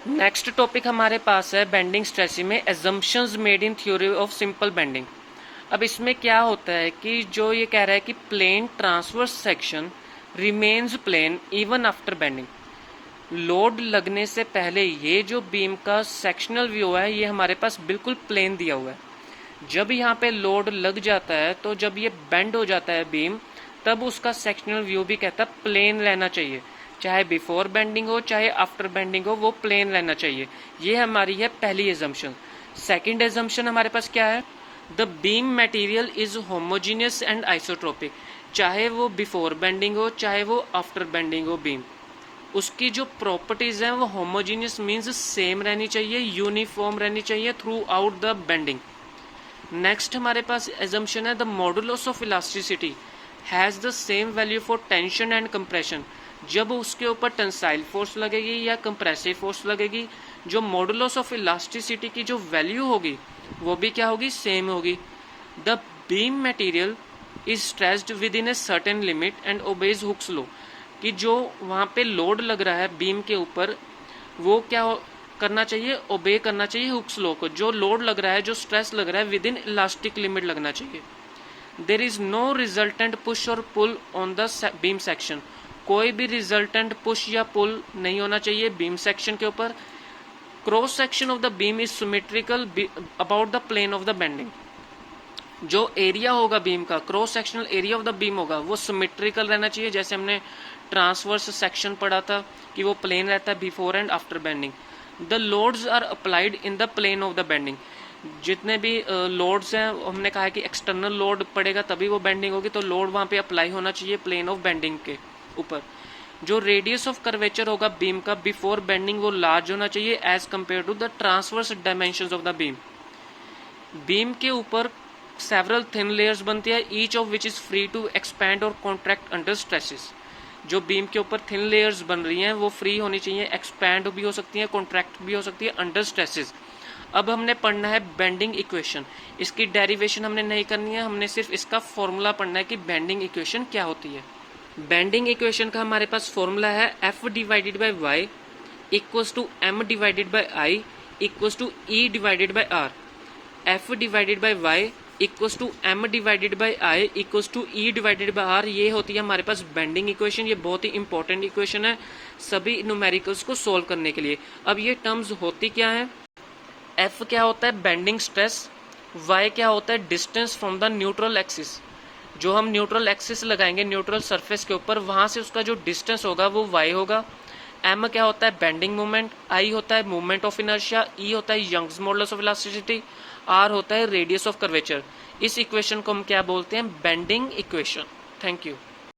Next topic हमारे पास है bending stresses में assumptions made in theory of simple bending. अब इसमें क्या होता है कि जो ये कह रहा है कि plane transverse section remains plane even after bending. Load लगने से पहले ये जो बीम का सेक्शनल व्यू है ये हमारे पास बिल्कुल प्लेन दिया हुआ है। जब यहाँ पे लोड लग जाता है तो जब ये बेंड हो जाता है बीम, तब उसका सेक्शनल व्यू भी कहता है प्लेन रहना चाहिए, चाहे बिफोर बेंडिंग हो चाहे आफ्टर बेंडिंग हो, वो प्लेन रहना चाहिए। ये हमारी है पहली एजम्पशन। सेकंड एजम्पशन हमारे पास क्या है? The beam material is homogeneous and isotropic. चाहे वो बिफोर बेंडिंग हो चाहे वो आफ्टर बेंडिंग हो, बीम उसकी जो प्रॉपर्टीज हैं वो होमोजीनियस मीन्स सेम रहनी चाहिए, यूनिफॉर्म रहनी चाहिए through out the bending. Next हमारे पास एजम्पशन है the modulus of elasticity has the same value for tension and compression. जब उसके ऊपर टेंसाइल फोर्स लगेगी या कंप्रेसिव फोर्स लगेगी, जो मॉडुलस ऑफ इलास्टिसिटी की जो वैल्यू होगी वो भी क्या होगी? सेम होगी। The beam material is stressed with in a certain limit and obeys Hooke's law. कि जो वहाँ पे लोड लग रहा है बीम के ऊपर वो क्या करना चाहिए? ओबे करना चाहिए हुक्स लॉ को। जो लोड लग रहा है, जो स्ट्रेस लग रहा है, विद इन इलास्टिक लिमिट लगना चाहिए। There is no resultant push और pull on the beam section. कोई भी रिजल्टेंट पुश या पुल नहीं होना चाहिए बीम सेक्शन के ऊपर। Cross section of the beam is symmetrical about the plane of the bending. जो एरिया होगा बीम का, cross sectional area of the beam होगा, वो सिमेट्रिकल रहना चाहिए। जैसे हमने ट्रांसवर्स सेक्शन पढ़ा था कि वो प्लेन रहता है before and after bending. The loads are applied in the plane of the bending. जितने भी लोड्स हैं, हमने कहा है कि एक्सटर्नल लोड पड़ेगा तभी वो बेंडिंग होगी, तो लोड वहाँ पे अप्लाई होना चाहिए प्लेन ऑफ बेंडिंग के ऊपर। जो रेडियस ऑफ कर्वेचर होगा बीम का बिफोर बेंडिंग वो लार्ज होना चाहिए as compare to the transverse dimensions of the beam. Beam के ऊपर सेवरल थिन लेयर्स बनती है, each of which is free to expand और कॉन्ट्रैक्ट अंडर स्ट्रेसेस। जो बीम के ऊपर थिन लेयर्स बन रही हैं वो फ्री होनी चाहिए, एक्सपैंड भी हो सकती हैं, कॉन्ट्रैक्ट भी हो सकती है अंडर स्ट्रेसेस। अब हमने पढ़ना है बेंडिंग इक्वेशन। इसकी डेरिवेशन हमने नहीं करनी है, हमने सिर्फ इसका फॉर्मूला पढ़ना है कि बेंडिंग इक्वेशन क्या होती है। बेंडिंग इक्वेशन का हमारे पास फॉर्मूला है F divided by Y equals to M divided by I equals to E divided by R. F divided by Y equals to M divided by I equals to E divided by R. ये होती है हमारे पास bending equation. ये बहुत ही important equation है सभी numericals को solve करने के लिए। अब ये टर्म्स होती क्या है? एफ क्या होता है? Bending stress. वाई क्या होता है? Distance from the neutral axis. जो हम न्यूट्रल एक्सिस लगाएंगे न्यूट्रल सरफेस के ऊपर, वहां से उसका जो डिस्टेंस होगा वो वाई होगा। एम क्या होता है? Bending moment. आई होता है मोमेंट ऑफ इनर्शिया। ई होता है Young's modulus of elasticity. R होता है रेडियस ऑफ कर्वेचर। इस इक्वेशन को हम क्या बोलते हैं? Bending equation. Thank you.